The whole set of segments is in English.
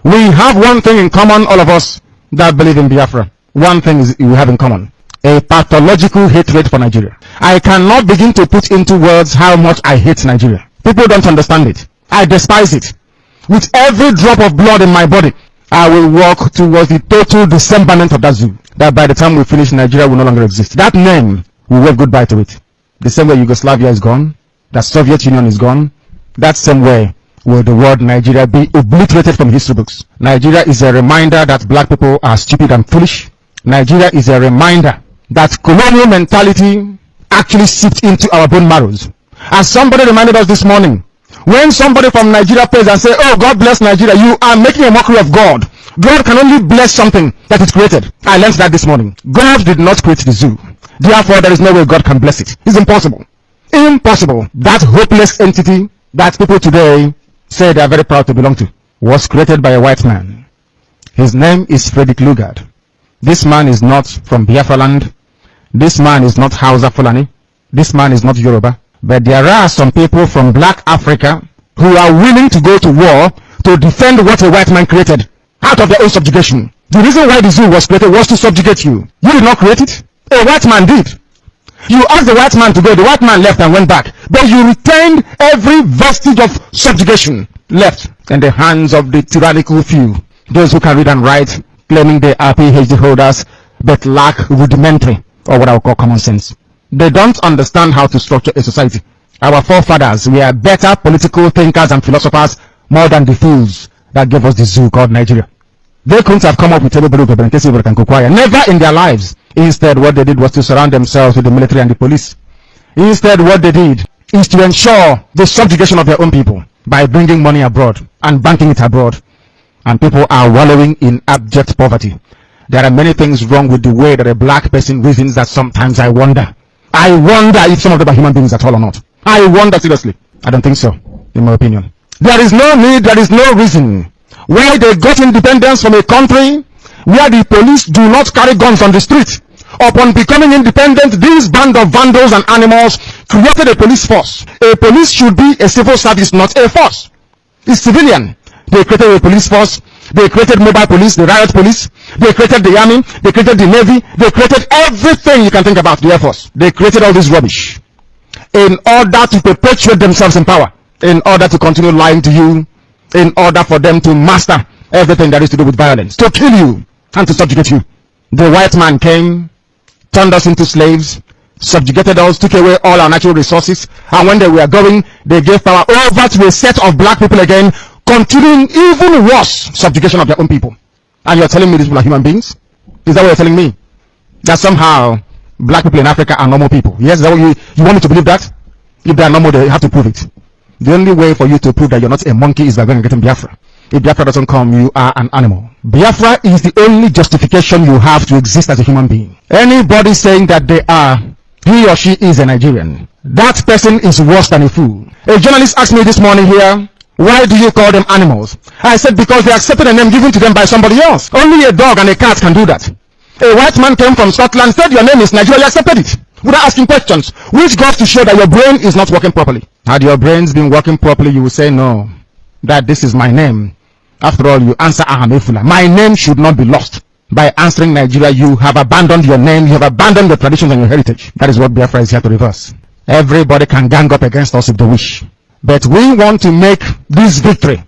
We have one thing in common, all of us that believe in Biafra. One thing is we have in common: a pathological hatred for Nigeria. I cannot begin to put into words how much I hate Nigeria. People don't understand it. I despise it. With every drop of blood in my body, I will walk towards the total dismemberment of that zoo. That by the time we finish, Nigeria will no longer exist. That name, we wave goodbye to it. The same way Yugoslavia is gone, that Soviet Union is gone, that same way will the word Nigeria be obliterated from history books. Nigeria is a reminder that black people are stupid and foolish. Nigeria is a reminder that colonial mentality actually seeped into our bone marrows. As somebody reminded us this morning, when somebody from Nigeria prays and says, "Oh, God bless Nigeria," you are making a mockery of God. God can only bless something that is created. I learned that this morning. God did not create the zoo. Therefore, there is no way God can bless it. It's impossible. Impossible. That hopeless entity that people today say they are very proud to belong to was created by a white man. His name is Frederick Lugard. This man is not from Biafra land. This man is not Hausa Fulani. This man is not Yoruba. But there are some people from black Africa who are willing to go to war to defend what a white man created out of their own subjugation. The reason why the zoo was created was to subjugate you. You did not create it. A white man did. You asked the white man to go. The white man left and went back. But you retained every vestige of subjugation left in the hands of the tyrannical few. Those who can read and write, claiming they are PhD holders, but lack rudimentary, or what I would call common sense. They don't understand how to structure a society. Our forefathers were better political thinkers and philosophers more than the fools that gave us the zoo called Nigeria. They couldn't have come up with everybody who can acquire. Never in their lives. Instead, what they did was to surround themselves with the military and the police. Instead, what they did is to ensure the subjugation of their own people by bringing money abroad and banking it abroad. And people are wallowing in abject poverty. There are many things wrong with the way that a black person reasons that sometimes I wonder. I wonder if some of them are human beings at all or not. I wonder seriously. I don't think so, in my opinion. There is no need, there is no reason why they got independence from a country where the police do not carry guns on the street. Upon becoming independent, this band of vandals and animals created a police force. A police should be a civil service, not a force. It's civilian. They created a police force. They created mobile police, the riot police. They created the army. They created the navy. They created everything you can think about, the air force. They created all this rubbish in order to perpetuate themselves in power, in order to continue lying to you, in order for them to master everything that is to do with violence, to kill you and to subjugate you. The white man came, turned us into slaves, subjugated us, took away all our natural resources, and when they were going, they gave power over to a set of black people again, continuing even worse subjugation of their own people. And you're telling me these people are human beings? Is that what you're telling me? That somehow black people in Africa are normal people? Yes, is that what you want me to believe that? If they are normal, they have to prove it. The only way for you to prove that you're not a monkey is by going and getting Biafra. If Biafra doesn't come, you are an animal. Biafra is the only justification you have to exist as a human being. Anybody saying that he or she is a Nigerian, that person is worse than a fool. A journalist asked me this morning here, why do you call them animals? I said, because they accepted a name given to them by somebody else. Only a dog and a cat can do that. A white man came from Scotland, said your name is Nigeria, you accepted it without asking questions, which goes to show that your brain is not working properly. Had your brains been working properly, you would say, no, that this is my name. After all, you answer Ahamefula. My name should not be lost. By answering Nigeria, you have abandoned your name, you have abandoned your traditions and your heritage. That is what Biafra is here to reverse. Everybody can gang up against us if they wish. But we want to make this victory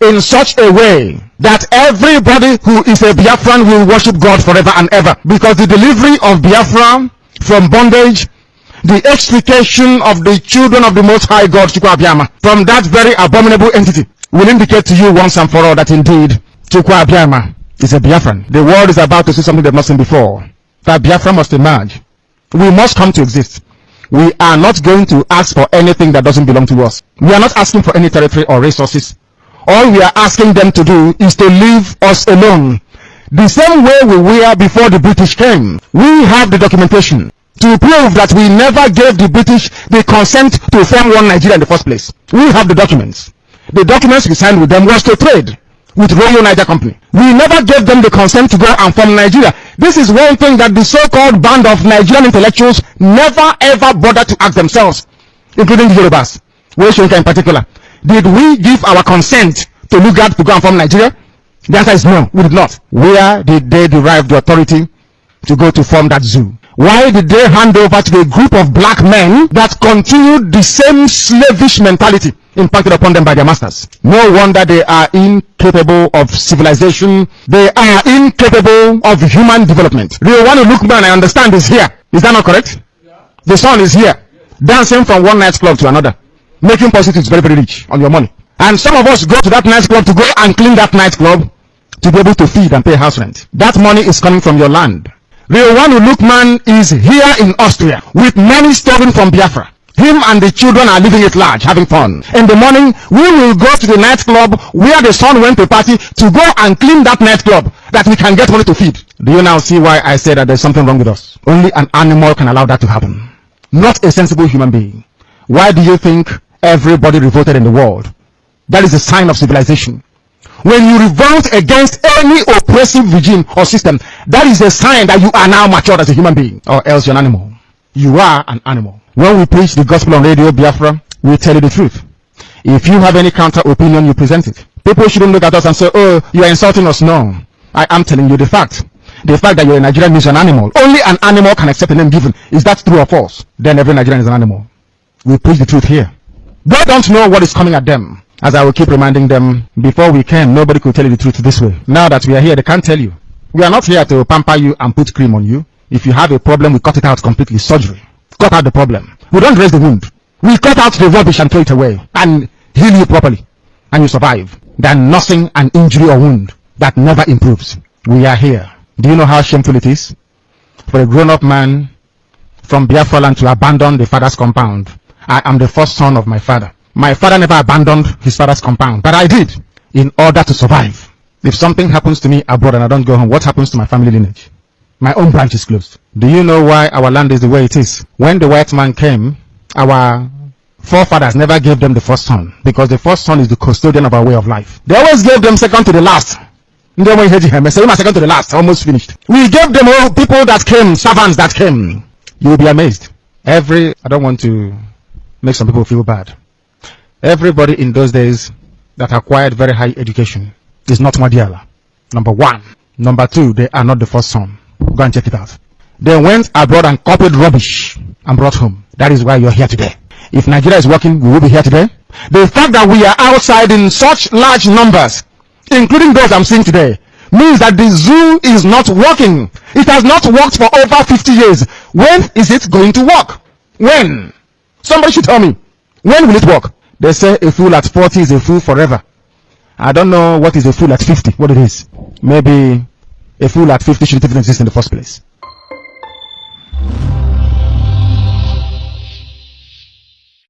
in such a way that everybody who is a Biafran will worship God forever and ever. Because the delivery of Biafra from bondage, the extrication of the children of the Most High God, Chukwu Abiyama, from that very abominable entity, will indicate to you once and for all that indeed Chukwu Abiyama is a Biafran. The world is about to see something they've not seen before. That Biafra must emerge. We must come to exist. We are not going to ask for anything that doesn't belong to us. We are not asking for any territory or resources. All we are asking them to do is to leave us alone. The same way we were before the British came. We have the documentation to prove that we never gave the British the consent to form one Nigeria in the first place. We have the documents. The documents we signed with them was to trade with Royal Niger Company. We never gave them the consent to go and form Nigeria. This is one thing that the so-called band of Nigerian intellectuals never ever bothered to ask themselves, including the Yorubas, Weshoka in particular. Did we give our consent to Lugard to go and form Nigeria? The answer is no, we did not. Where did they derive the authority to go to form that zoo? Why did they hand over to a group of black men that continued the same slavish mentality impacted upon them by their masters? No wonder they are incapable of civilization. They are incapable of human development. Real one look man, I understand, is here. Is that not correct? Yeah. The son is here, dancing from one nightclub to another, making prostitutes very, very rich on your money. And some of us go to that nightclub to go and clean that nightclub to be able to feed and pay house rent. That money is coming from your land. The one who look man is here in Austria with many stolen from Biafra. Him and the children are living it large, having fun. In the morning, we will go to the nightclub where the son went to party to go and clean that nightclub that we can get money to feed. Do you now see why I say that there's something wrong with us? Only an animal can allow that to happen, not a sensible human being. Why do you think everybody revolted in the world? That is a sign of civilization. When you revolt against any oppressive regime or system, that is a sign that you are now matured as a human being, or else you're an animal. You are an animal. When we preach the gospel on Radio Biafra, we tell you the truth. If you have any counter opinion, you present it. People shouldn't look at us and say, oh, you are insulting us. No, I am telling you the fact. The fact that you're a Nigerian means you're an animal. Only an animal can accept a name given. Is that true or false? Then every Nigerian is an animal. We preach the truth here. They don't know what is coming at them. As I will keep reminding them, before we came, nobody could tell you the truth this way. Now that we are here, they can't tell you. We are not here to pamper you and put cream on you. If you have a problem, we cut it out completely. Surgery. Cut out the problem. We don't raise the wound. We cut out the rubbish and throw it away and heal you properly. And you survive. Than nursing an injury or wound that never improves. We are here. Do you know how shameful it is for a grown-up man from Biafra land to abandon the father's compound? I am the first son of my father. My father never abandoned his father's compound, but I did, in order to survive. If something happens to me abroad and I don't go home, what happens to my family lineage? My own branch is closed. Do you know why our land is the way it is? When the white man came, our forefathers never gave them the first son, because the first son is the custodian of our way of life. They always gave them second to the last. Second to the last, almost finished. We gave them all people that came, servants that came. You will be amazed. I don't want to make some people feel bad. Everybody in those days that acquired very high education is not Madiala. Number one. Number two, they are not the first son. Go and check it out. They went abroad and copied rubbish and brought home. That is why you're here today. If Nigeria is working, we will be here today. The fact that we are outside in such large numbers, including those I'm seeing today, means that the zoo is not working. It has not worked for over 50 years. When is it going to work? When? Somebody should tell me. When will it work? They say a fool at 40 is a fool forever. I don't know what is a fool at 50, what it is. Maybe a fool at 50 shouldn't even exist in the first place.